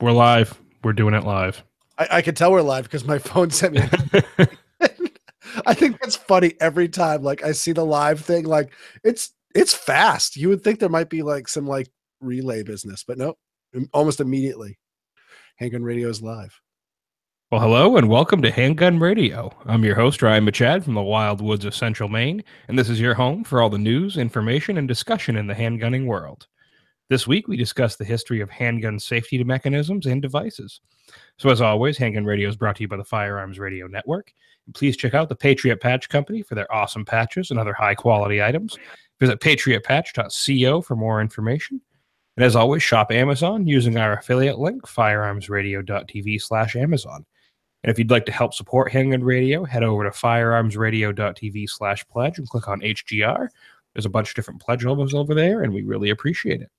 We're live. We're doing it live. I can tell we're live because my phone sent me. I think that's funny every time. Like I see the live thing, like it's fast. You would think there might be like some like relay business, but nope. Almost immediately, Handgun Radio is live. Well, hello and welcome to Handgun Radio. I'm your host, Ryan Machad from the wild woods of central Maine, and this is your home for all the news, information, and discussion in the handgunning world. This week, we discuss the history of handgun safety mechanisms and devices. So, as always, Handgun Radio is brought to you by the Firearms Radio Network. And please check out the Patriot Patch Company for their awesome patches and other high-quality items. Visit patriotpatch.co for more information. And as always, shop Amazon using our affiliate link, firearmsradio.tv/Amazon. And if you'd like to help support Handgun Radio, head over to firearmsradio.tv/pledge and click on HGR. There's a bunch of different pledge levels over there, and we really appreciate it.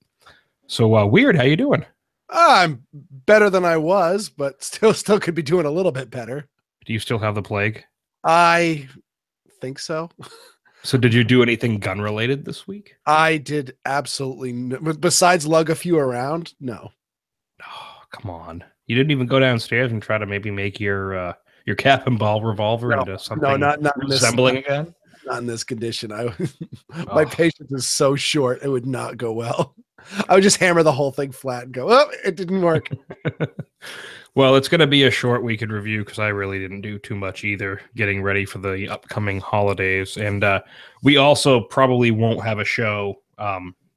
So, Weird, how you doing? I'm better than I was, but still could be doing a little bit better. Do you still have the plague? I think so. So did you do anything gun-related this week? I did absolutely besides lug a few around, no. Oh, come on. You didn't even go downstairs and try to maybe make your cap and ball revolver into something not resembling again? Not in this condition. My patience is so short, it would not go well. I would just hammer the whole thing flat and go, oh, it didn't work. Well, it's going to be a short week in review because I really didn't do too much either, getting ready for the upcoming holidays. And we also probably won't have a show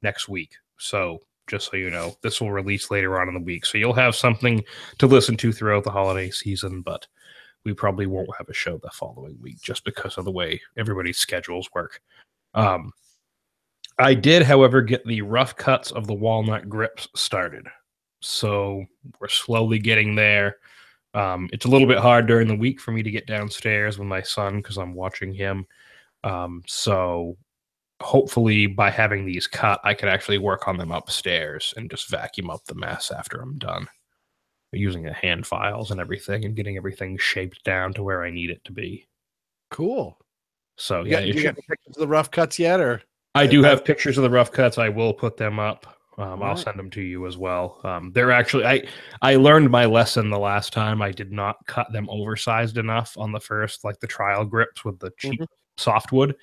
next week. So just so you know, this will release later on in the week. So you'll have something to listen to throughout the holiday season, but we probably won't have a show the following week just because of the way everybody's schedules work. I did, however, get the rough cuts of the walnut grips started. So we're slowly getting there. It's a little bit hard during the week for me to get downstairs with my son because I'm watching him. So hopefully by having these cut, I can actually work on them upstairs and just vacuum up the mess after I'm done. Using the hand files and everything and getting everything shaped down to where I need it to be. Cool. So yeah, you got the pictures of the rough cuts yet, or? I do have pictures of the rough cuts. I will put them up. I'll right. send them to you as well. They're actually, I learned my lesson the last time. I did not cut them oversized enough on the first, like the trial grips with the cheap softwood.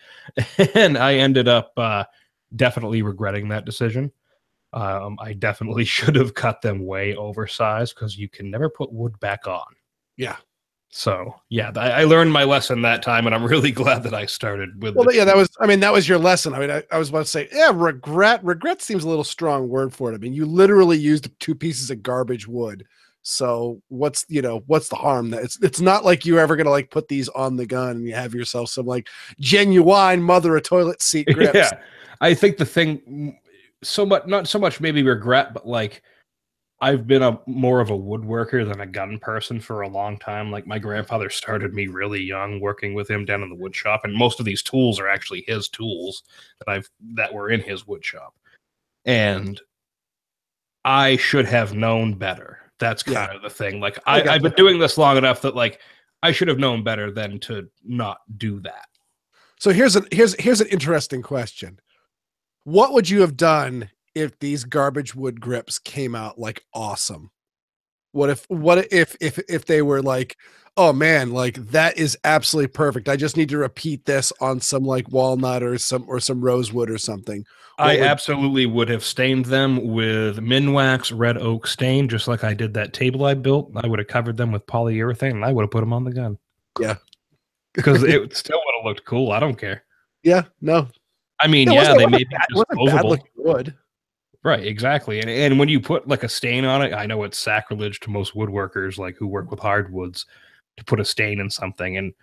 And I ended up definitely regretting that decision. I definitely should have cut them way oversized because you can never put wood back on. Yeah. So yeah, I learned my lesson that time, and I'm really glad that I started with. Well, yeah, that was your lesson. I mean, I was about to say, yeah, regret seems a little strong word for it. I mean, you literally used 2 pieces of garbage wood. So what's the harm? That it's not like you're ever gonna like put these on the gun and you have yourself some like genuine mother of toilet seat grips. Yeah, I think the thing not so much maybe regret, but like I've been more of a woodworker than a gun person for a long time. Like my grandfather started me really young working with him down in the wood shop, and most of these tools are actually his tools that were in his wood shop. And I should have known better. That's kind of the thing. Like I've been doing this long enough that like I should have known better than to not do that. So here's an interesting question. What would you have done if these garbage wood grips came out like awesome? What if they were like, oh man, like that is absolutely perfect. I just need to repeat this on some like walnut or some rosewood or something. I absolutely would have stained them with Minwax red oak stain, just like I did that table I built. I would have covered them with polyurethane and I would have put them on the gun. Yeah. Because it still would have looked cool. I don't care. Yeah, no. I mean, they may be disposable. Wood. Right, exactly. And when you put like a stain on it, I know it's sacrilege to most woodworkers like who work with hardwoods to put a stain in something.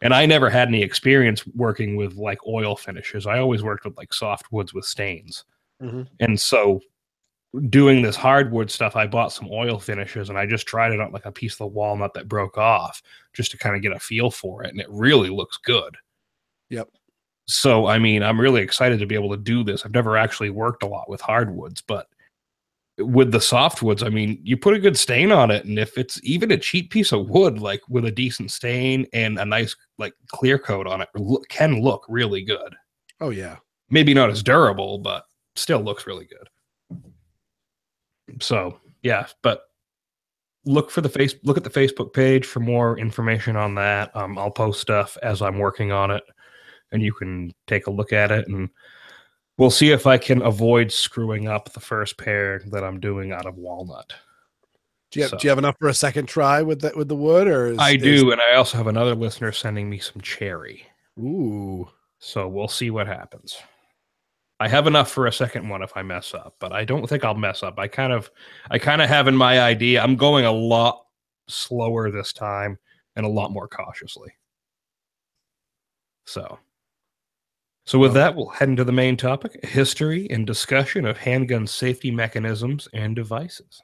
And I never had any experience working with like oil finishes. I always worked with like soft woods with stains. Mm-hmm. And so doing this hardwood stuff, I bought some oil finishes and I just tried it on like a piece of the walnut that broke off just to kind of get a feel for it. And it really looks good. Yep. So, I mean, I'm really excited to be able to do this. I've never actually worked a lot with hardwoods, but with the softwoods, I mean, you put a good stain on it, and if it's even a cheap piece of wood, like with a decent stain and a nice like clear coat on it, can look really good. Oh yeah, maybe not as durable, but still looks really good. So yeah, but look at the Facebook page for more information on that. I'll post stuff as I'm working on it, and you can take a look at it, and we'll see if I can avoid screwing up the first pair that I'm doing out of walnut. Do you have enough for a second try with the wood, or I is do, and I also have another listener sending me some cherry. ooh. So we'll see what happens. I have enough for a second one if I mess up, but I don't think I'll mess up. I kind of have in my idea. I'm going a lot slower this time and a lot more cautiously. So with Well, that, we'll head into the main topic: history and discussion of handgun safety mechanisms and devices.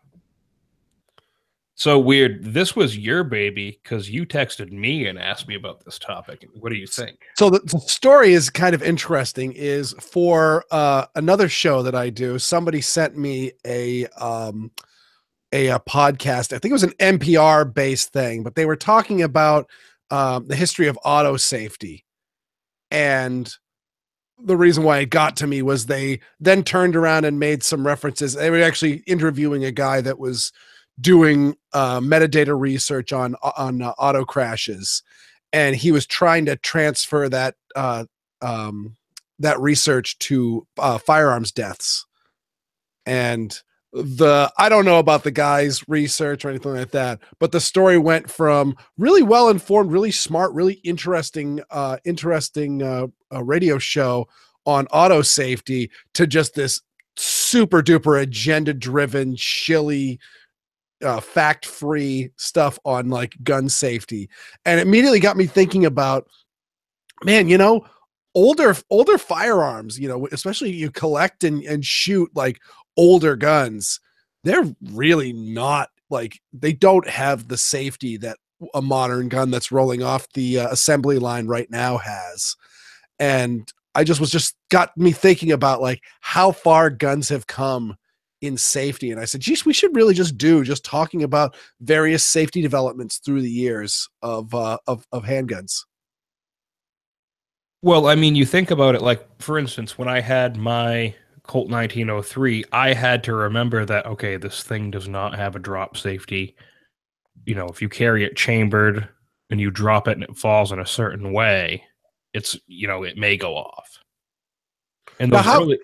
So weird. This was your baby because you texted me and asked me about this topic. What do you think? so the story is kind of interesting. Is for another show that I do. Somebody sent me a podcast. I think it was an NPR based thing, but they were talking about the history of auto safety. And the reason why it got to me was they then turned around and made some references. They were actually interviewing a guy that was doing metadata research on auto crashes, and he was trying to transfer that research to firearms deaths. And I don't know about the guy's research or anything like that, but the story went from really well informed, really smart, really interesting radio show on auto safety to just this super duper agenda driven, shilly, fact free stuff on like gun safety. And it immediately got me thinking about, man, older firearms, especially you collect and shoot like older guns, they're really not like, they don't have the safety that a modern gun that's rolling off the assembly line right now has. And I just got me thinking about like how far guns have come in safety. And I said, geez, we should really just talking about various safety developments through the years of handguns. Well, I mean, you think about it like, for instance, when I had my Colt 1903, I had to remember that, okay, this thing does not have a drop safety. If you carry it chambered and you drop it and it falls in a certain way, it may go off. And Now, those how early,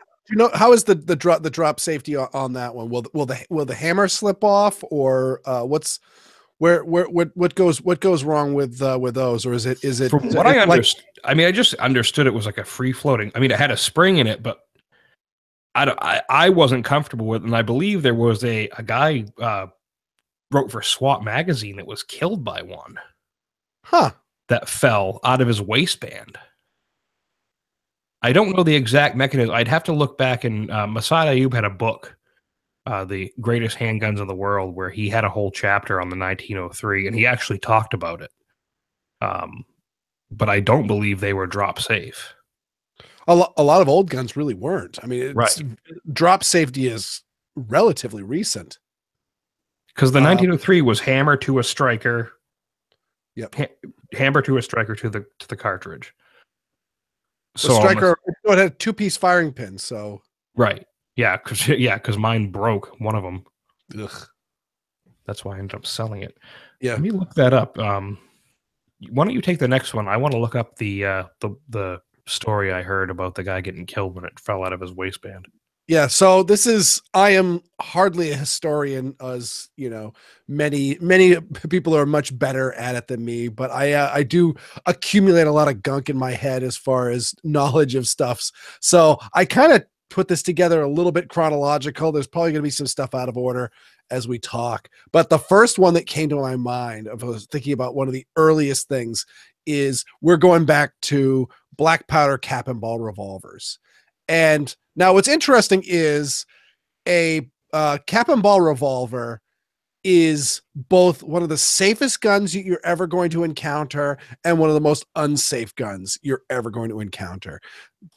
how is the drop safety on that one? Will the hammer slip off, or what goes wrong with those, or is it from what I it's like understood, I mean, I just understood it was like a free floating. I mean, it had a spring in it, but I wasn't comfortable with it. And I believe there was a guy wrote for SWAT magazine that was killed by one huh? that fell out of his waistband. I don't know the exact mechanism. I'd have to look back, and Masad Ayub had a book, The Greatest Handguns in the World, where he had a whole chapter on the 1903, and he actually talked about it. But I don't believe they were drop safe. A lot of old guns really weren't. I mean, Right. drop safety is relatively recent. Because the 1903 was hammer to a striker. Yep. Hammer to a striker to the cartridge. The striker, it had a 2-piece firing pin. So right, yeah, because mine broke one of them. ugh. That's why I ended up selling it. Yeah. Let me look that up. Why don't you take the next one? I want to look up the story I heard about the guy getting killed when it fell out of his waistband. Yeah, so I am hardly a historian, as many people are much better at it than me, but I do accumulate a lot of gunk in my head as far as knowledge of stuffs. So I kind of put this together a little bit chronological. There's probably going to be some stuff out of order as we talk, but the first one that came to my mind, I was thinking about one of the earliest things, is we're going back to black powder cap and ball revolvers. And now what's interesting is a cap and ball revolver is both one of the safest guns you're ever going to encounter and one of the most unsafe guns you're ever going to encounter.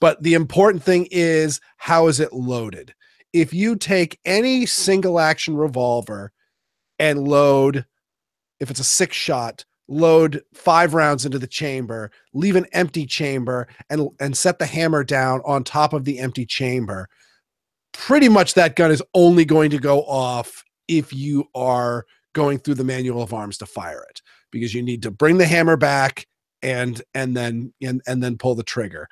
But the important thing is, how is it loaded? If you take any single action revolver and load, if it's a 6-shot, load 5 rounds into the chamber, leave an empty chamber, and set the hammer down on top of the empty chamber, pretty much that gun is only going to go off if you are going through the manual of arms to fire it, because you need to bring the hammer back and then pull the trigger.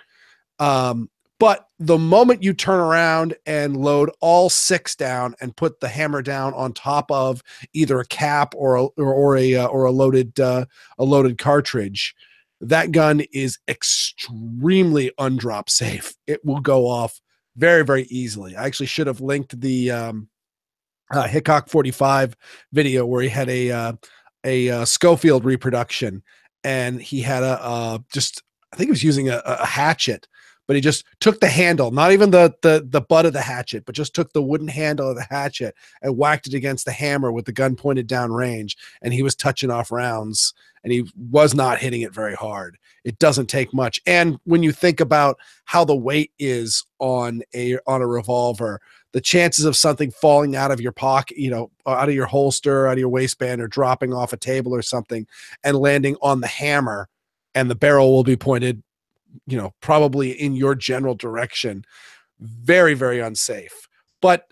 But the moment you turn around and load all 6 down and put the hammer down on top of either a cap or a loaded cartridge, that gun is extremely undrop safe. It will go off very, very easily. I actually should have linked the Hickok 45 video where he had a Schofield reproduction, and he had I think he was using a hatchet, but he just took the handle, not even the butt of the hatchet, but just took the wooden handle of the hatchet and whacked it against the hammer with the gun pointed down range, and he was touching off rounds, and he was not hitting it very hard. It doesn't take much. And when you think about how the weight is on a revolver, the chances of something falling out of your pocket, out of your holster, out of your waistband, or dropping off a table or something and landing on the hammer, and the barrel will be pointed, probably in your general direction. Very, very unsafe. But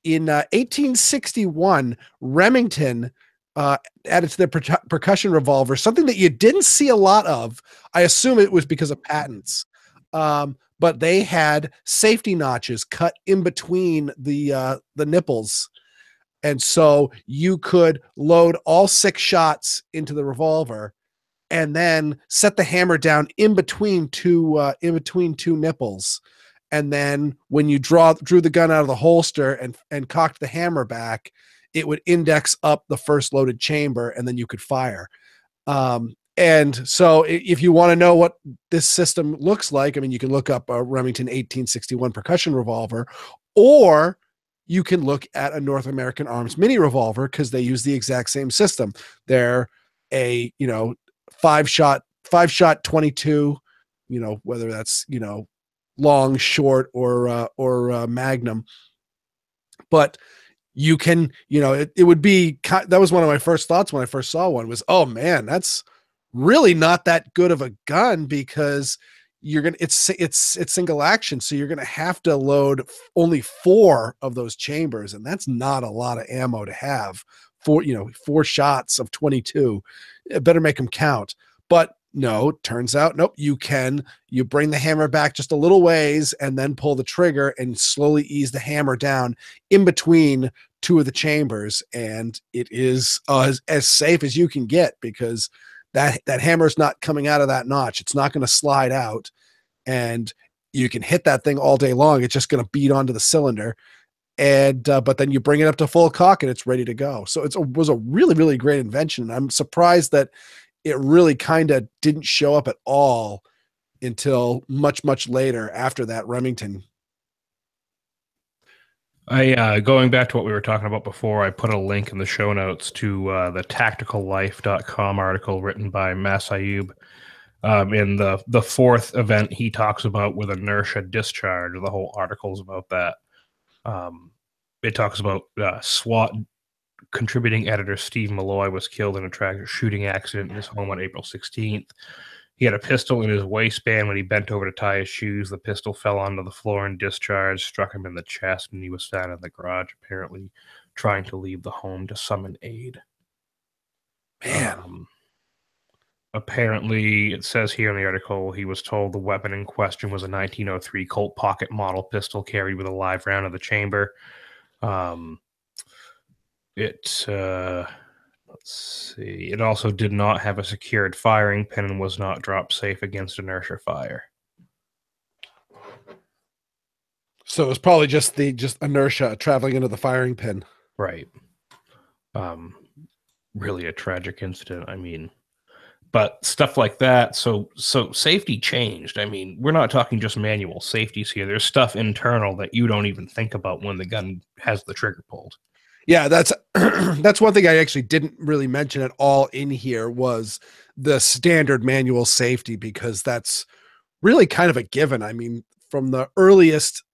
in 1861, Remington added to their percussion revolver something that you didn't see a lot of. I assume it was because of patents. But they had safety notches cut in between the nipples. And so you could load all 6 shots into the revolver and then set the hammer down in between two nipples. And then when you drew the gun out of the holster and cocked the hammer back, it would index up the first loaded chamber, and then you could fire. And so if you want to know what this system looks like, I mean, you can look up a Remington 1861 percussion revolver, or you can look at a North American Arms mini revolver, because they use the exact same system. They're a, 5-shot 22, whether that's, long, short, or magnum. But you can, it would be, that was one of my first thoughts when I first saw one was, oh man, that's really not that good of a gun, because it's single action. So you're going to have to load only 4 of those chambers. And that's not a lot of ammo to have for, 4 shots of 22. It better make them count. But no, turns out, nope, you bring the hammer back just a little ways and then pull the trigger and slowly ease the hammer down in between 2 of the chambers. And it is as safe as you can get, because that hammer is not coming out of that notch. It's not going to slide out, and you can hit that thing all day long. It's just going to beat onto the cylinder. And, but then you bring it up to full cock and it's ready to go. So it was a really, really great invention. I'm surprised that it really kind of didn't show up at all until much, much later after that Remington. Going back to what we were talking about before, I put a link in the show notes to the tacticallife.com article written by Masayub. In the 4th event he talks about with inertia discharge. The whole article is about that. It talks about SWAT contributing editor Steve Malloy was killed in a tragic shooting accident in his home on April 16th. He had a pistol in his waistband. When he bent over to tie his shoes, the pistol fell onto the floor and discharged, struck him in the chest, and he was found in the garage, apparently trying to leave the home to summon aid. Man. Apparently, it says here in the article, he was told the weapon in question was a 1903 Colt pocket model pistol carried with a live round in the chamber. Let's see. It also did not have a secured firing pin and was not drop safe against inertia fire. So it was probably just inertia traveling into the firing pin. Right. Really a tragic incident. I mean, but stuff like that. So safety changed. I mean, we're not talking just manual safeties here. There's stuff internal that you don't even think about when the gun has the trigger pulled. Yeah, that's one thing I actually didn't really mention at all in here was the standard manual safety, because that's really kind of a given. I mean, from the earliest,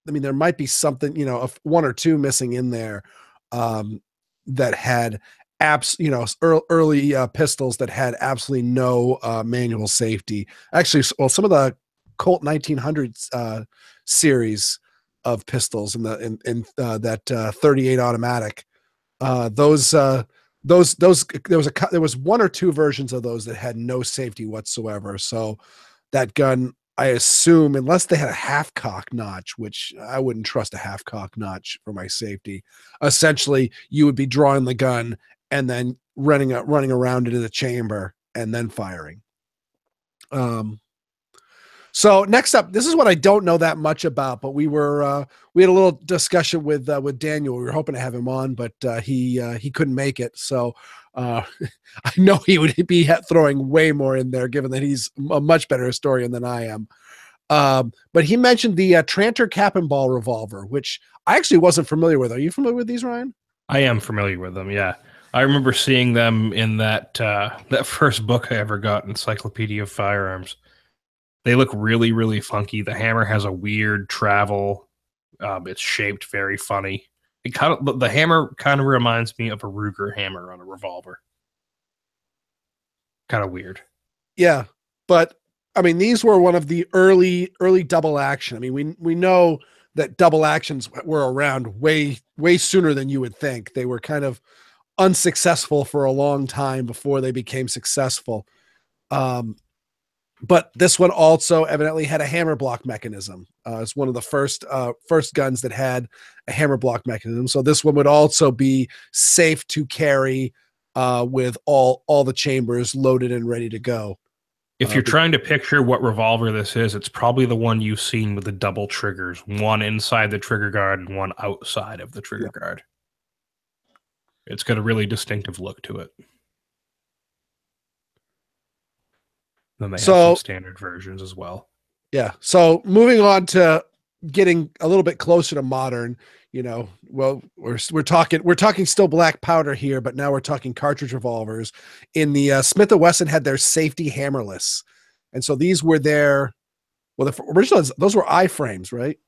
there might be something, 1 or 2 missing in there that had early pistols that had absolutely no manual safety. Actually, well, some of the Colt 1900s series of pistols in that 38 automatic Those there was one or two versions of those that had no safety whatsoever. So that gun, I assume, unless they had a half cock notch, which I wouldn't trust a half cock notch for my safety. Essentially, you would be drawing the gun and then running around into the chamber and then firing. Um, so next up, this is what I don't know that much about, but we had a little discussion with Daniel. We were hoping to have him on, but he couldn't make it. So uh, I know he would be throwing way more in there, given that he's a much better historian than I am. But he mentioned the Tranter Cap and Ball revolver, which I actually wasn't familiar with. Are you familiar with these, Ryan? I am familiar with them. Yeah, I remember seeing them in that first book I ever got, Encyclopedia of Firearms. They look really, really funky. The hammer has a weird travel. It's shaped very funny. The hammer kind of reminds me of a Ruger hammer on a revolver. Kind of weird. Yeah, but I mean, these were one of the early double action. I mean, we know that double actions were around way sooner than you would think. They were kind of unsuccessful for a long time before they became successful. Um, but this one also evidently had a hammer block mechanism. It's one of the first guns that had a hammer block mechanism. So this one would also be safe to carry with all the chambers loaded and ready to go. If you're trying to picture what revolver this is, it's probably the one you've seen with the double triggers, one inside the trigger guard and one outside of the trigger guard. It's got a really distinctive look to it. Then they have some standard versions as well. Yeah. So moving on to getting a little bit closer to modern, well, we're talking still black powder here, but now we're talking cartridge revolvers. In the Smith & Wesson had their safety hammerless, and so these were the original. Those were I-frames, right?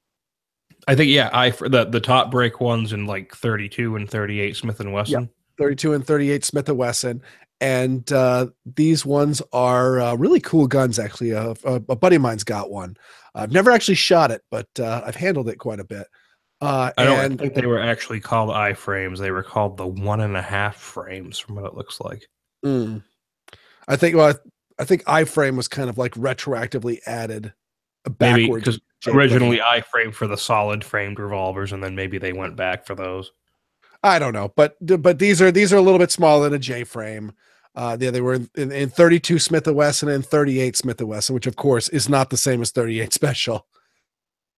I think the top break ones in like 32 and 38 Smith & Wesson. Yeah, 32 and 38 Smith & Wesson. And these ones are really cool guns, actually. A buddy of mine's got one. I've never actually shot it, but I've handled it quite a bit. I think they were actually called I-frames. They were called the 1.5 frames from what it looks like. I think I-frame was kind of like retroactively added backwards. Maybe because originally I-frame for the solid framed revolvers, and then maybe they went back for those. I don't know, but these are a little bit smaller than a J frame. They were in 32 Smith & Wesson and 38 Smith & Wesson, which of course is not the same as 38 Special.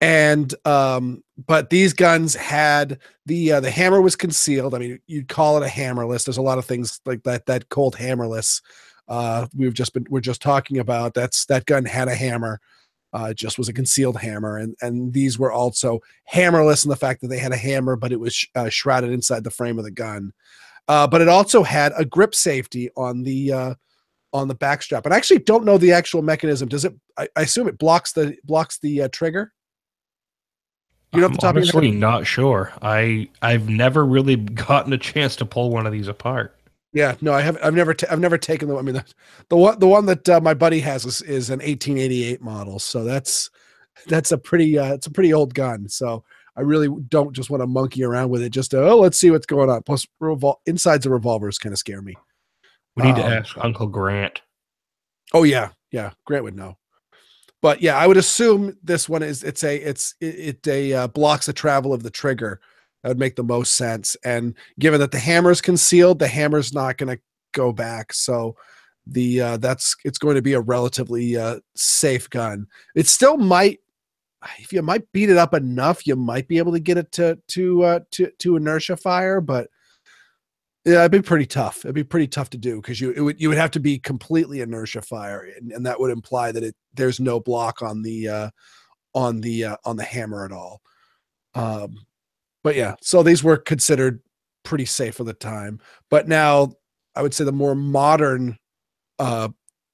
And but these guns had the hammer was concealed. I mean, you'd call it a hammerless. There's a lot of things like that called hammerless. We're just talking about that gun had a hammer. It just was a concealed hammer, and these were also hammerless in the fact that they had a hammer, but it was shrouded inside the frame of the gun. But it also had a grip safety on the backstrap. And I actually don't know the actual mechanism. Does it? I assume it blocks the trigger. You know, I'm honestly not sure. I've never really gotten a chance to pull one of these apart. Yeah, no, I've never taken them. I mean, the one that my buddy has is an 1888 model, so that's a pretty old gun. So I really don't just want to monkey around with it. Just let's see what's going on. Plus, insides of revolvers kind of scare me. We need to ask Uncle Grant. Oh yeah, Grant would know. But yeah, I would assume this one is it blocks the travel of the trigger. That would make the most sense. And given that the hammer is concealed, the hammer's not going to go back. So it's going to be a relatively safe gun. It still might, if you might beat it up enough, you might be able to get it to inertia fire, but yeah, it'd be pretty tough. It'd be pretty tough to do because you would have to be completely inertia fire, and that would imply that there's no block on the hammer at all. But yeah, so these were considered pretty safe at the time. But now I would say the more modern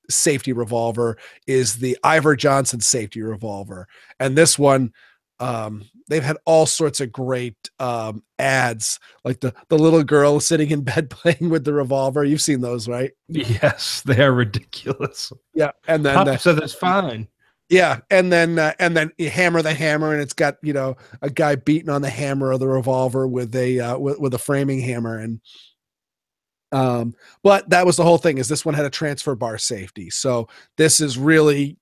safety revolver is the Ivor Johnson safety revolver. And this one, they've had all sorts of great ads, like the little girl sitting in bed playing with the revolver. You've seen those, right? Yes, they are ridiculous. Yeah. And then Pop said it's fine. Yeah, and then you hammer the hammer, and it's got a guy beating on the hammer of the revolver with a framing hammer, and um, but that was the whole thing. Is this one had a transfer bar safety, so this is really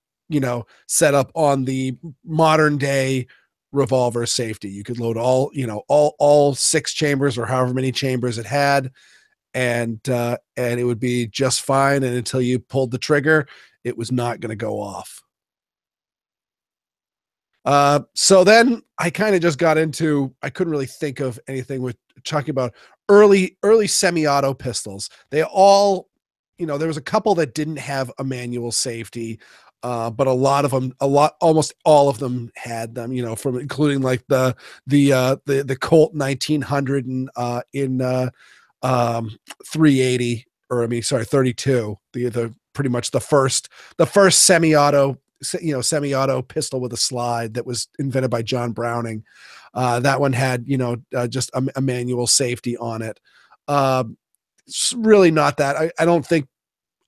set up on the modern day revolver safety. You could load all six chambers or however many chambers it had, and it would be just fine. And until you pulled the trigger, it was not going to go off. So then I kind of just got into, I couldn't really think of anything with talking about early semi-auto pistols. They all, there was a couple that didn't have a manual safety, but a lot of them, almost all of them had them, from including like the Colt 1900 in 380, or I mean, sorry, 32, the pretty much the first semi-auto pistol with a slide that was invented by John Browning. That one had just a manual safety on it. It's really not that. I don't think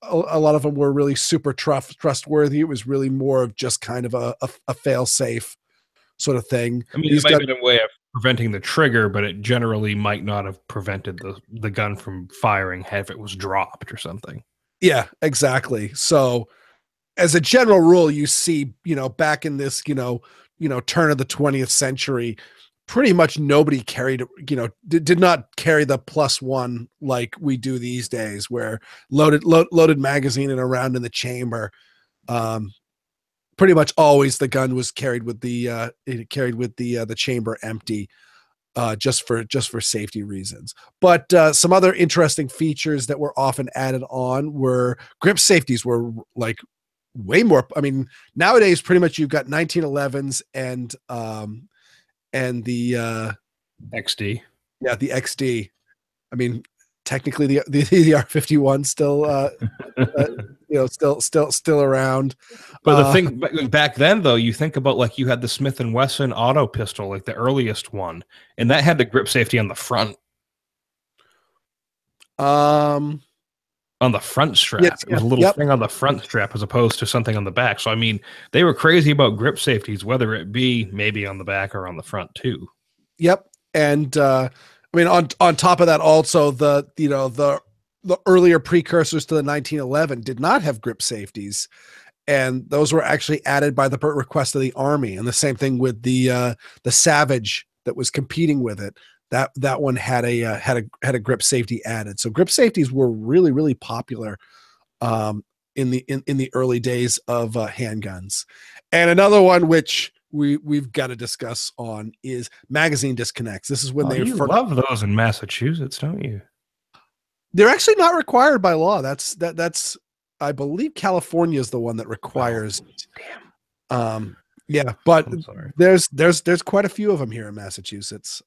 a lot of them were really super trustworthy. It was really more of just kind of a fail safe sort of thing. I mean, it These might guys, have been a way of preventing the trigger, but it generally might not have prevented the gun from firing if it was dropped or something. yeah, exactly. So as a general rule, you see, back in this, turn of the 20th century, pretty much nobody carried, did not carry the +1 like we do these days, where loaded magazine and around in the chamber. Pretty much always the gun was carried with the chamber empty, just for safety reasons. But some other interesting features that were often added on were grip safeties were like way more. I mean, nowadays pretty much you've got 1911s and the XD. yeah, the XD. I mean, technically the R51 still still around. But the thing back then, though, you think about like you had the Smith and Wesson auto pistol, like the earliest one, and that had the grip safety on the front. Um, On the front strap. yes, It was a little yep, thing on the front strap as opposed to something on the back. So I mean, they were crazy about grip safeties, whether it be maybe on the back or on the front too. yep. And I mean, on top of that, also the earlier precursors to the 1911 did not have grip safeties, and those were actually added by the request of the Army. And the same thing with the Savage that was competing with it. That one had a grip safety added. So grip safeties were really popular in the early days of handguns. And another one which we've got to discuss on is magazine disconnects. This is when Oh, you love those in Massachusetts, don't you? they're actually not required by law. That's I believe California is the one that requires. Yeah, but I'm sorry. there's quite a few of them here in Massachusetts.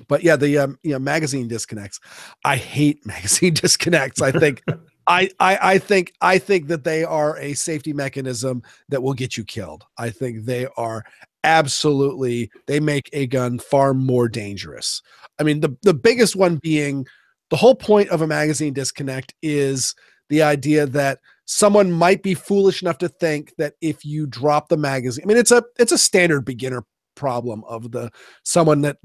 But yeah, the magazine disconnects. I hate magazine disconnects. I think I think that they are a safety mechanism that will get you killed. I think they are absolutely, they make a gun far more dangerous. I mean, the biggest one being the whole point of a magazine disconnect is the idea that someone might be foolish enough to think that if you drop the magazine, I mean, it's a standard beginner problem of someone that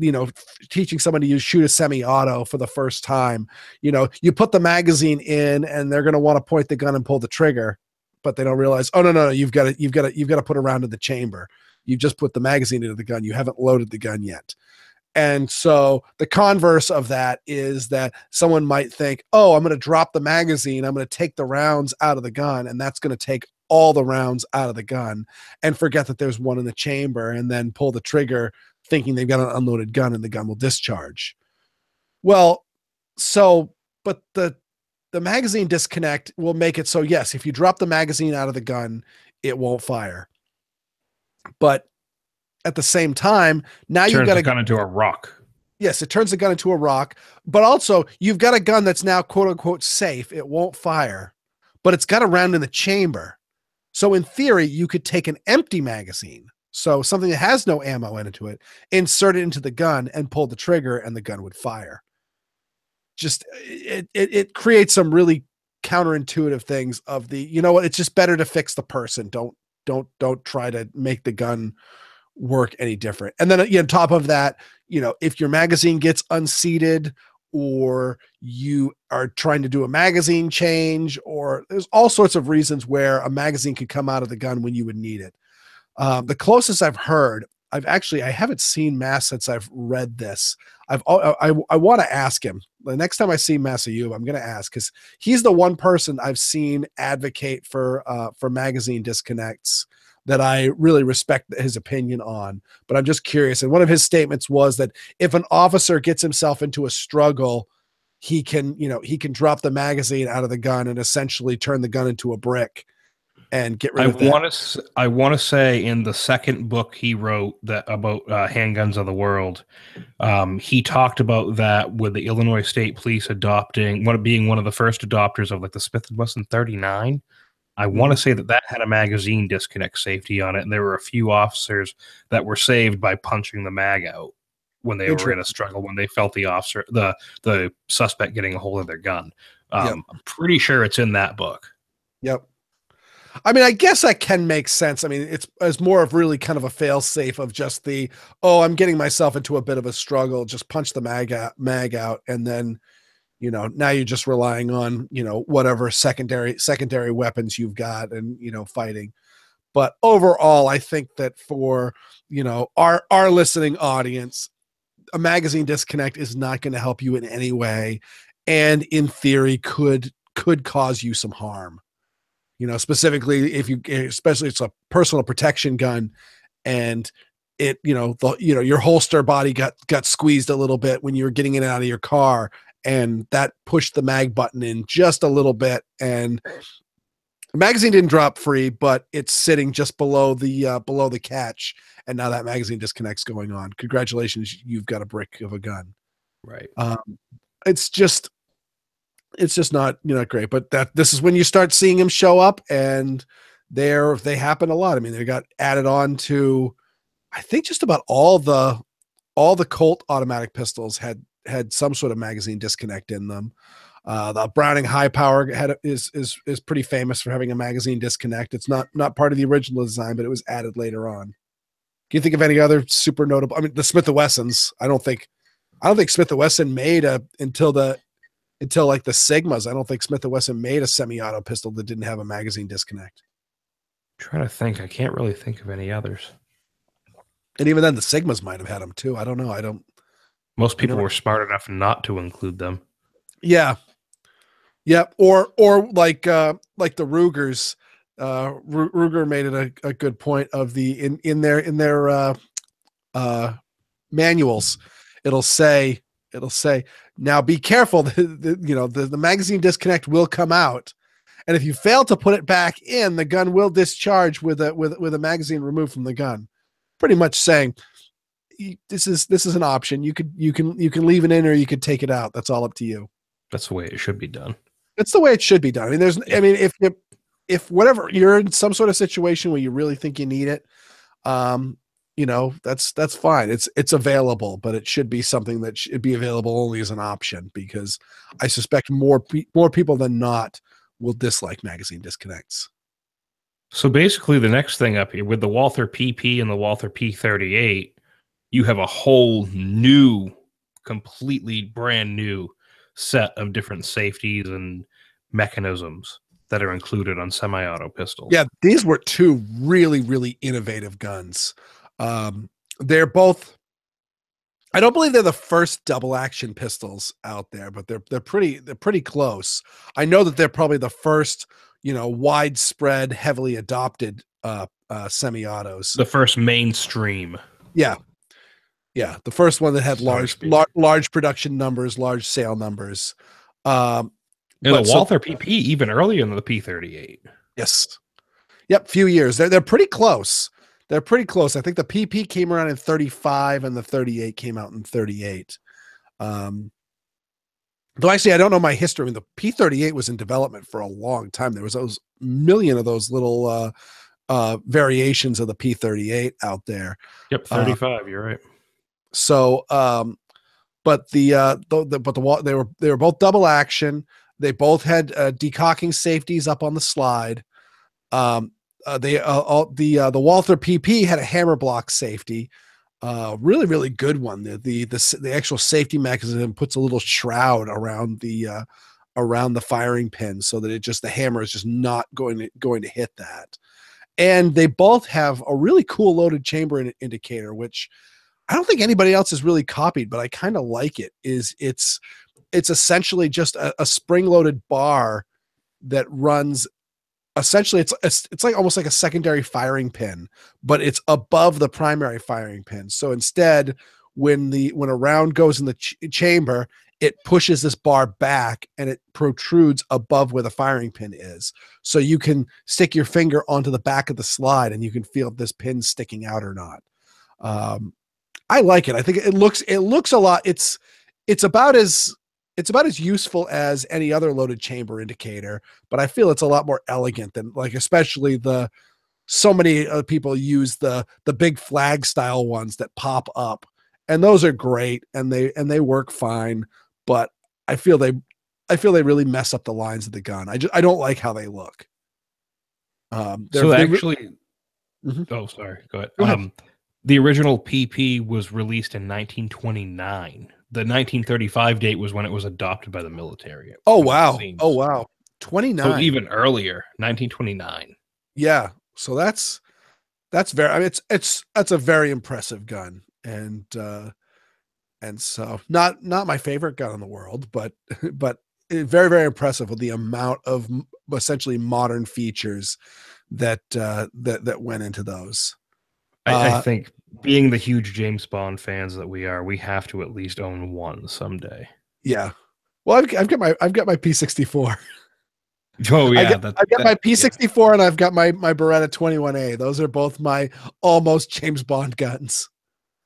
teaching someone to shoot a semi-auto for the first time. You put the magazine in and they're going to want to point the gun and pull the trigger, but they don't realize, oh no, you've got to put a round in the chamber. You've just put the magazine into the gun, you haven't loaded the gun yet. And so the converse of that is that someone might think, oh, I'm going to drop the magazine, I'm going to take the rounds out of the gun, and that's going to take all the rounds out of the gun, and forget that there's one in the chamber, and then pull the trigger thinking they've got an unloaded gun and the gun will discharge. Well, but the magazine disconnect will make it so, yes, if you drop the magazine out of the gun, it won't fire. But at the same time, now you've got the gun into a rock. Yes, it turns the gun into a rock, but also you've got a gun that's now quote unquote safe. It won't fire, but it's got a round in the chamber. So in theory, you could take an empty magazine, so something that has no ammo into it, insert it into the gun and pull the trigger, and the gun would fire. Just it creates some really counterintuitive things of the, it's just better to fix the person. Don't try to make the gun work any different. And then on top of that, if your magazine gets unseated, or you are trying to do a magazine change, or there's all sorts of reasons where a magazine could come out of the gun when you would need it. The closest I've heard, I haven't seen Mass since I've read this. I want to ask him the next time I see Masayub. I'm going to ask, because he's the one person I've seen advocate for magazine disconnects that I really respect his opinion on. But I'm just curious. And one of his statements was that if an officer gets himself into a struggle, he can drop the magazine out of the gun and essentially turn the gun into a brick and get rid of that. I want to say in the second book he wrote that about handguns of the world, he talked about that with the Illinois State Police being one of the first adopters of like the Smith & Wesson 39. I want to say that had a magazine disconnect safety on it, and there were a few officers that were saved by punching the mag out when they were in a struggle, when they felt the suspect getting a hold of their gun. I'm pretty sure it's in that book. Yep. I mean, I guess that can make sense. I mean, it's more of really kind of a fail safe of just I'm getting myself into a bit of a struggle, just punch the mag out, and then, now you're just relying on, whatever secondary weapons you've got and, fighting. But overall, I think that for, our listening audience, a magazine disconnect is not going to help you in any way, and in theory could cause you some harm. Specifically especially it's a personal protection gun, and it, your holster body got squeezed a little bit when you were getting it out of your car, and that pushed the mag button in just a little bit, and the magazine didn't drop free, but it's sitting just below the catch, and now that magazine disconnect's going on. Congratulations, you've got a brick of a gun. Right. It's just not great. But this is when you start seeing them show up, and they happen a lot. I mean, they got added on to, I think, just about all the Colt automatic pistols had some sort of magazine disconnect in them. The Browning high power is pretty famous for having a magazine disconnect. It's not part of the original design, but it was added later on. Can you think of any other super notable? I mean, the Smith & Wessons. I don't think Smith & Wesson made until like the Sigmas. I don't think Smith & Wesson made a semi-auto pistol that didn't have a magazine disconnect. I'm trying to think. I can't really think of any others. And even then, the Sigmas might have had them too. I don't know. Most people were smart enough not to include them. Yeah. Yep. Or like the Rugers. Ruger made it a good point of in their manuals. It'll say, now be careful. The magazine disconnect will come out, and if you fail to put it back in, the gun will discharge with a magazine removed from the gun. Pretty much saying, this is an option. You can leave it in, or you could take it out. That's all up to you. That's the way it should be done. That's the way it should be done. I mean, if whatever, you're in some sort of situation where you really think you need it, that's fine. It's available, but it should be something that should be available only as an option, because I suspect more people than not will dislike magazine disconnects. So basically, the next thing up here with the Walther PP and the Walther P38, you have a whole new, completely brand new set of different safeties and mechanisms that are included on semi-auto pistols. Yeah, these were two really, really innovative guns. They're both, I don't believe they're the first double action pistols out there, but they're pretty close. I know that they're probably the first, widespread, heavily adopted semi-autos. The first mainstream. Yeah. Yeah, the first one that had large production numbers, large sale numbers. The Walther PP even earlier than the P38. Yes. Yep, few years. They're pretty close. They're pretty close. I think the PP came around in 35 and the 38 came out in 38. Though actually, I don't know my history. I mean, the P38 was in development for a long time. There was those million of those little variations of the P38 out there. Yep, 35. You're right. So, but they were both double action. They both had decocking safeties up on the slide. The Walther PP had a hammer block safety, really really good one. The actual safety mechanism puts a little shroud around the firing pin so that the hammer is just not going to hit that. And they both have a really cool loaded chamber indicator, which I don't think anybody else has really copied, but I kind of like it. It's essentially just a spring loaded bar that runs. Essentially, it's like almost like a secondary firing pin, but it's above the primary firing pin. So instead, when a round goes in the chamber, it pushes this bar back and it protrudes above where the firing pin is. So you can stick your finger onto the back of the slide and you can feel if this pin's sticking out or not. I like it. I think it looks a lot. It's about as useful as any other loaded chamber indicator, but I feel it's a lot more elegant than, like, especially so many people use the big flag style ones that pop up, and those are great and they work fine, but I feel they really mess up the lines of the gun. I don't like how they look. So actually, Mhm. oh, sorry, go ahead. Go ahead. The original PP was released in 1929. The 1935 date was when it was adopted by the military. Oh from what it wow. seems. Oh wow. So 29. even earlier, 1929. Yeah. So that's very, I mean, that's a very impressive gun. And so not my favorite gun in the world, but but very very impressive with the amount of essentially modern features that went into those. I think, being the huge James Bond fans that we are, we have to at least own one someday. Yeah. Well, I've got my P64. Oh yeah, I've got my yeah. P64 and I've got my Beretta 21A. Those are both my almost James Bond guns.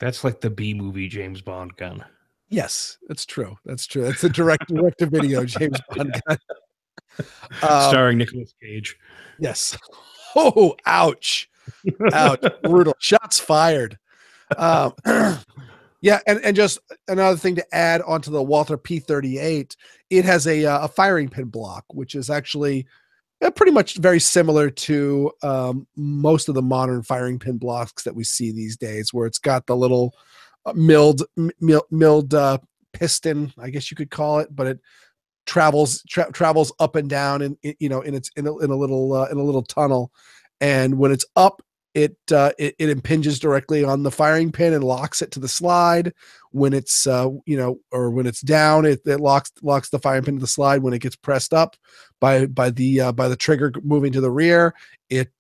That's like the B movie James Bond gun. Yes, that's true. That's true. That's a direct to video James Bond gun. Starring Nicolas Cage. Yes. Oh, ouch. Ouch. Brutal. Shots fired. Um, yeah, and just another thing to add onto the Walther P38, it has a firing pin block, which is actually pretty much very similar to most of the modern firing pin blocks that we see these days, where it's got the little milled piston, I guess you could call it, but it travels up and down in a little tunnel, and when it's up, it impinges directly on the firing pin and locks it to the slide. When it's or when it's down, it locks the firing pin to the slide. When it gets pressed up by the trigger moving to the rear, it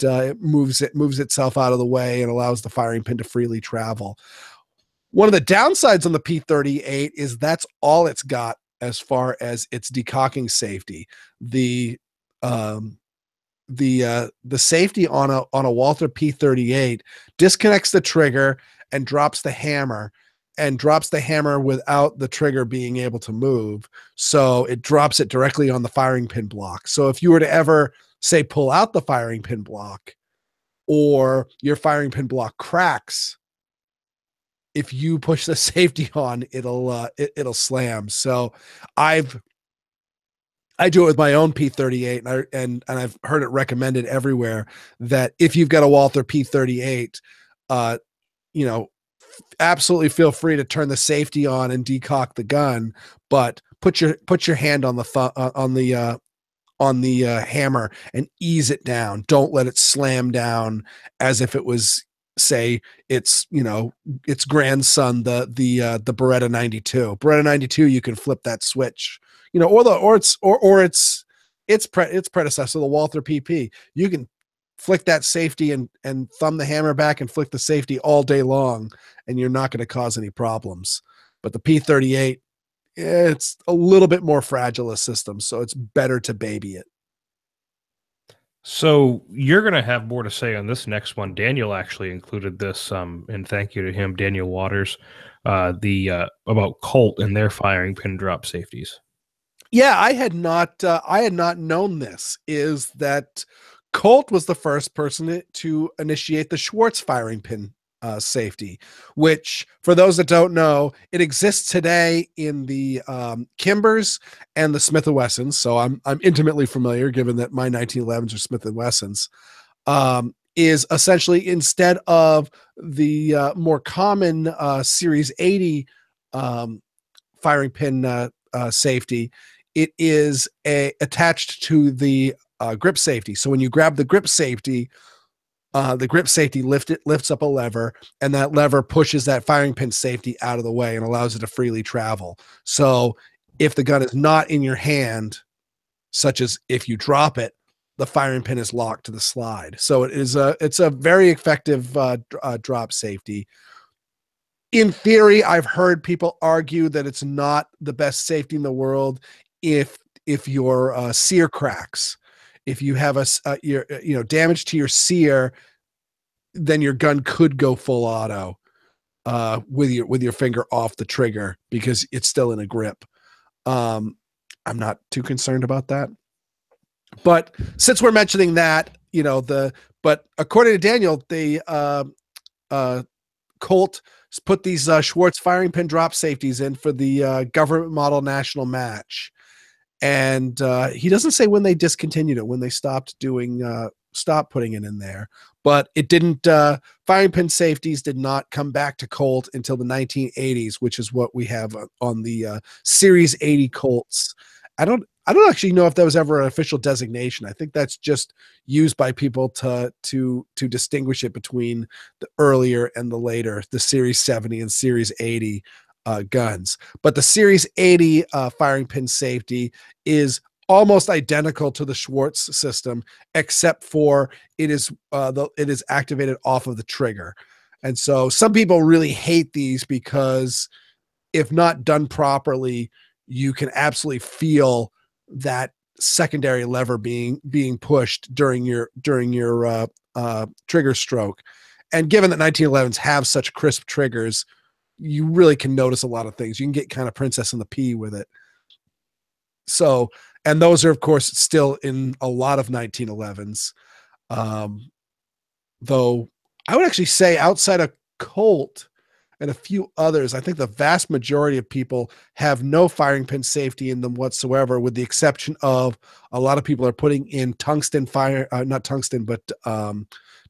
moves itself out of the way and allows the firing pin to freely travel. One of the downsides on the P38 is that's all it's got as far as its decocking safety. The safety on a Walther P38 disconnects the trigger and drops the hammer without the trigger being able to move. So it drops it directly on the firing pin block. So if you were to ever, say, pull out the firing pin block, or your firing pin block cracks, if you push the safety on, it'll slam. So I do it with my own P38, and I've heard it recommended everywhere that if you've got a Walther P38, you know, absolutely feel free to turn the safety on and decock the gun, but put your hand on the hammer and ease it down. Don't let it slam down as if it was, say, its grandson, the Beretta 92. Beretta 92, you can flip that switch, or its predecessor, the Walther PP. You can flick that safety and thumb the hammer back and flick the safety all day long, and you're not going to cause any problems. But the P38, it's a little bit more fragile a system, so it's better to baby it. So you're going to have more to say on this next one. Daniel actually included this, and thank you to him, Daniel Waters, about Colt and their firing pin drop safeties. Yeah, I had not known this. Is that Colt was the first person to initiate the Schwartz firing pin safety, which, for those that don't know, it exists today in the Kimbers and the Smith & Wessons. So I'm intimately familiar, given that my 1911s are Smith & Wessons. is essentially, instead of the more common Series 80 um, firing pin safety, it is attached to the grip safety. So when you grab the grip safety lifts up a lever, and that lever pushes that firing pin safety out of the way and allows it to freely travel. So if the gun is not in your hand, such as if you drop it, the firing pin is locked to the slide. So it's a very effective drop safety. In theory, I've heard people argue that it's not the best safety in the world if your sear cracks. If you have your damage to your sear, then your gun could go full auto with your finger off the trigger because it's still in a grip. I'm not too concerned about that. But since we're mentioning that, but according to Daniel, the Colt put these Schwartz firing pin drop safeties in for the government model national match. And he doesn't say when they discontinued it, when they stopped putting it in there. But it didn't, firing pin safeties did not come back to Colt until the 1980s, which is what we have on the Series 80 Colts. I don't actually know if that was ever an official designation. I think that's just used by people to distinguish it between the earlier and the later, the Series 70 and Series 80 guns. But the Series 80 firing pin safety is almost identical to the Schwartz system, except for it is activated off of the trigger. And so some people really hate these because if not done properly, you can absolutely feel that secondary lever being pushed during your trigger stroke. And given that 1911s have such crisp triggers, you really can notice a lot of things. You can get kind of Princess and the Pea with it. So, and those are of course still in a lot of 1911s. Though I would actually say outside of Colt and a few others, I think the vast majority of people have no firing pin safety in them whatsoever, with the exception of a lot of people are putting in tungsten not tungsten, but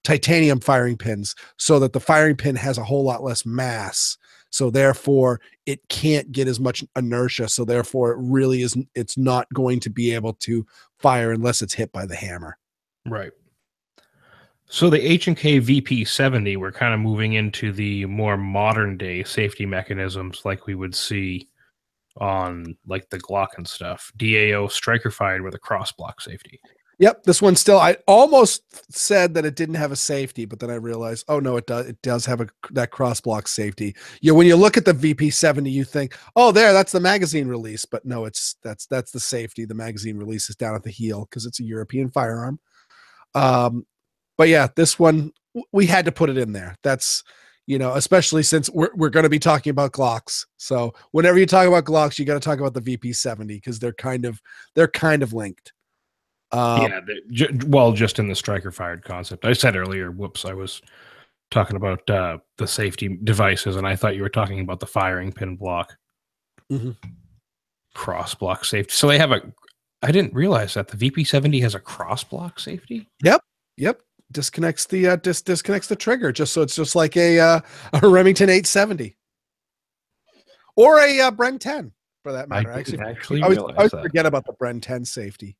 titanium firing pins, so that the firing pin has a whole lot less mass. So therefore it can't get as much inertia. So therefore it really isn't, it's not going to be able to fire unless it's hit by the hammer. Right. So the H&K VP70, we're kind of moving into the more modern day safety mechanisms like we would see on like the Glock and stuff. DAO striker fired with a cross block safety. Yep, this one still. I almost said that it didn't have a safety, but then I realized, oh no, it does. It does have that cross block safety. Yeah, when you look at the VP70, you think, oh, that's the magazine release, but no, that's the safety. The magazine release is down at the heel because it's a European firearm. But yeah, this one we had to put it in there. That's especially since we're going to be talking about Glocks. So whenever you talk about Glocks, you got to talk about the VP70 because they're kind of linked. Yeah, well, just in the striker fired concept. I said earlier, whoops, I was talking about the safety devices, and I thought you were talking about the firing pin block. Mm-hmm. Cross block safety. So they have I didn't realize that the VP70 has a cross block safety. Yep. Disconnects the disconnects the trigger, just so it's just like a Remington 870 or a Bren 10 for that matter. I always forget about the Bren 10 safety.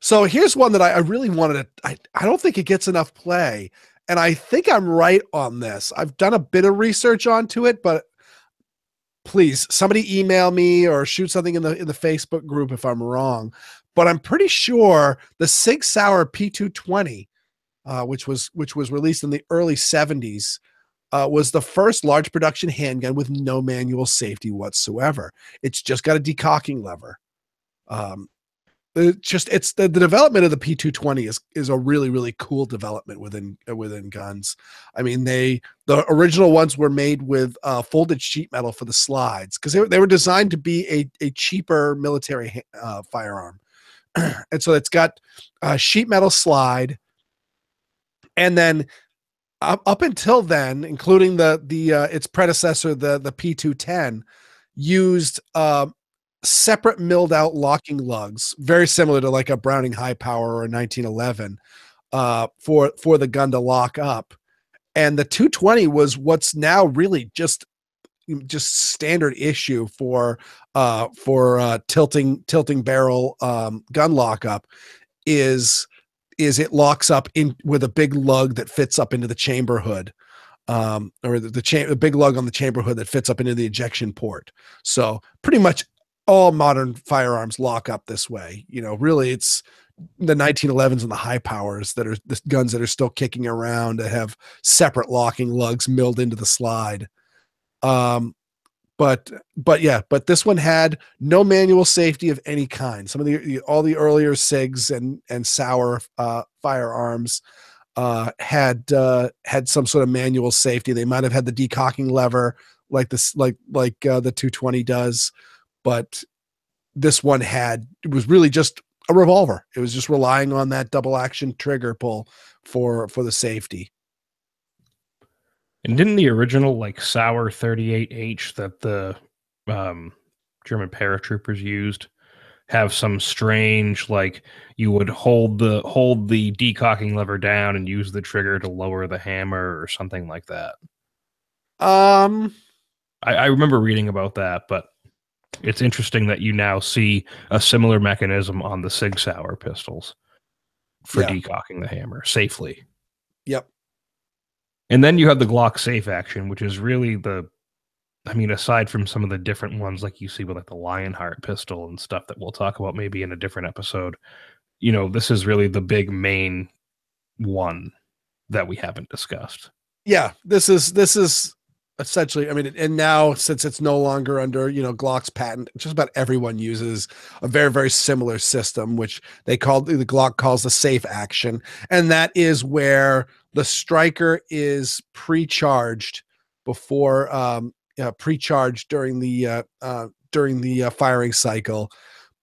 So here's one that I really wanted to. I don't think it gets enough play, and I think I'm right on this. I've done a bit of research onto it, but please, somebody email me or shoot something in the Facebook group if I'm wrong. But I'm pretty sure the Sig Sauer P220, which was released in the early 70s, was the first large production handgun with no manual safety whatsoever. It's just got a decocking lever. It's the development of the P220 is a really, really cool development within guns. I mean, the original ones were made with folded sheet metal for the slides because they were designed to be a cheaper military firearm. And so it's got a sheet metal slide, and then up until then, including its predecessor, the P210, used separate milled out locking lugs, very similar to like a Browning high power or a 1911, for the gun to lock up. And the 220 was what's now really just standard issue for tilting barrel gun lockup is it locks up in with a big lug that fits up into the chamber hood, or the big lug on the chamber hood that fits up into the ejection port. So pretty much all modern firearms lock up this way. Really, it's the 1911s and the high powers that are the guns that are still kicking around that have separate locking lugs milled into the slide. Um, but this one had no manual safety of any kind. Some of the all the earlier SIGs and Sauer firearms had some sort of manual safety. They might have had the decocking lever like this, the 220 does, but this one it was really just a revolver. It was just relying on that double action trigger pull for the safety. And didn't the original like Sauer 38H that the um, German paratroopers used have some strange, like, you would hold the decocking lever down and use the trigger to lower the hammer or something like that? Um, I remember reading about that, but it's interesting that you now see a similar mechanism on the Sig Sauer pistols for yeah, decocking the hammer safely. yep, And then you have the Glock safe action, which is really I mean, aside from some of the different ones like you see with like the Lionheart pistol and stuff that we'll talk about maybe in a different episode, this is really the big main one that we haven't discussed. yeah. This is essentially. I mean, and now since it's no longer under Glock's patent, just about everyone uses a very very similar system, which the Glock calls the safe action, and that is where the striker is pre-charged before pre-charged during the firing cycle,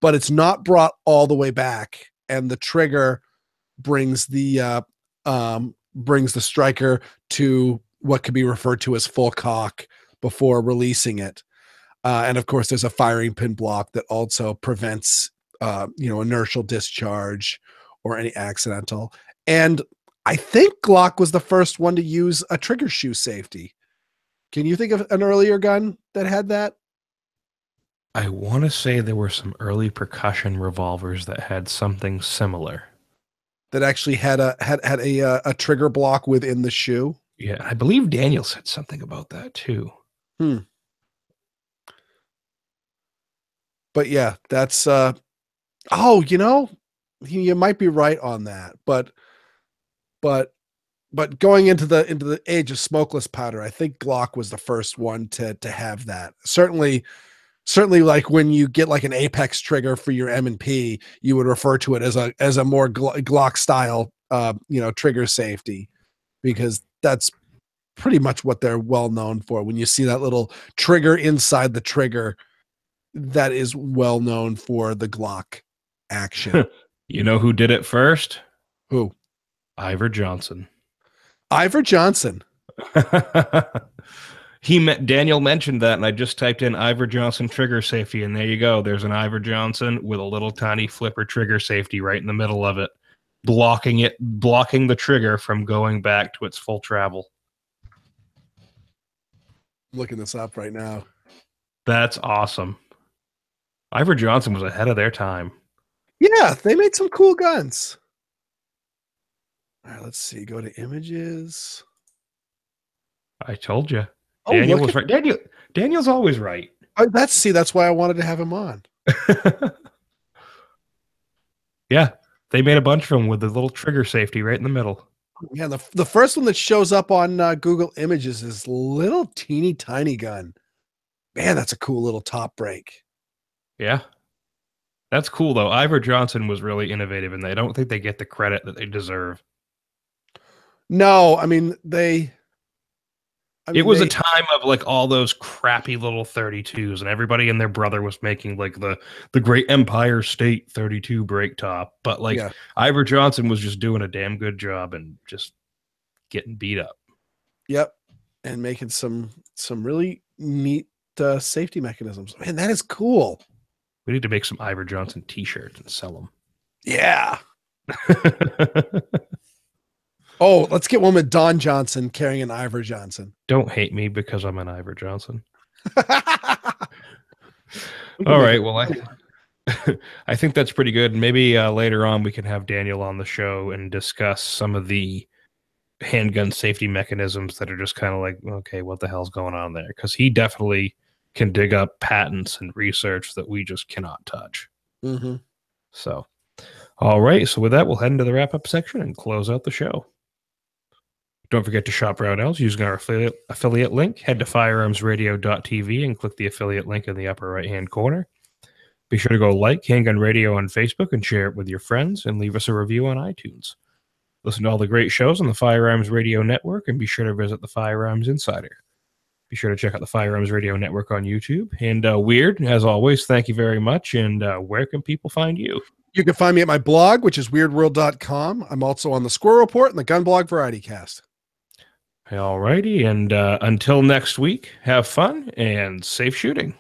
but it's not brought all the way back, and the trigger brings the striker to what could be referred to as full cock before releasing it. And of course, there's a firing pin block that also prevents inertial discharge or any accidental. And I think Glock was the first one to use a trigger shoe safety. Can you think of an earlier gun that had that? I want to say there were some early percussion revolvers that had something similar. That actually had a trigger block within the shoe. Yeah, I believe Daniel said something about that too. Hmm. But yeah, that's oh, you might be right on that. But going into the age of smokeless powder, I think Glock was the first one to have that. Certainly, like when you get like an Apex trigger for your M&P, you would refer to it as a more Glock style trigger safety, because that's pretty much what they're well known for. When you see that little trigger inside the trigger, that is well known for the Glock action. You know who did it first? Who? Ivor Johnson. Ivor Johnson. Daniel mentioned that, and I just typed in Ivor Johnson trigger safety, and there you go. There's an Ivor Johnson with a little tiny flipper trigger safety right in the middle of it, blocking the trigger from going back to its full travel. I'm looking this up right now. That's awesome. Ivor Johnson was ahead of their time. Yeah, they made some cool guns. All right, let's see. Go to images. I told you. Oh, Daniel look was right. Daniel's always right. that's why I wanted to have him on. Yeah, they made a bunch of them with the little trigger safety right in the middle. Yeah, the first one that shows up on Google Images is little teeny tiny gun. Man, that's a cool little top break. Yeah, that's cool though. Ivor Johnson was really innovative, and I don't think they get the credit that they deserve. No, It was a time of like all those crappy little 32s, and everybody and their brother was making like the great Empire State 32 break top. But like yeah, Ivor Johnson was just doing a damn good job and just getting beat up. yep, and making some really neat safety mechanisms. Man, that is cool. We need to make some Ivor Johnson T-shirts and sell Yeah. them. Oh, let's get one with Don Johnson carrying an Ivor Johnson. Don't hate me because I'm an Ivor Johnson. We can All make right. it Well, funny. I think that's pretty good. Maybe later on we can have Daniel on the show and discuss some of the handgun safety mechanisms that are just kind of like, okay, what the hell's going on there? Because he definitely can dig up patents and research that we just cannot touch. Mm-hmm. So, all right. So with that, we'll head into the wrap-up section and close out the show. Don't forget to shop Roundels using our affiliate link. Head to firearmsradio.tv and click the affiliate link in the upper right-hand corner. Be sure to go like Handgun Radio on Facebook and share it with your friends, and leave us a review on iTunes. Listen to all the great shows on the Firearms Radio Network, and be sure to visit the Firearms Insider. Be sure to check out the Firearms Radio Network on YouTube. And Weird, as always, thank you very much. And where can people find you? You can find me at my blog, which is weirdworld.com. I'm also on the Squirrel Report and the Gun Blog Variety Cast. All righty. And until next week, have fun and safe shooting.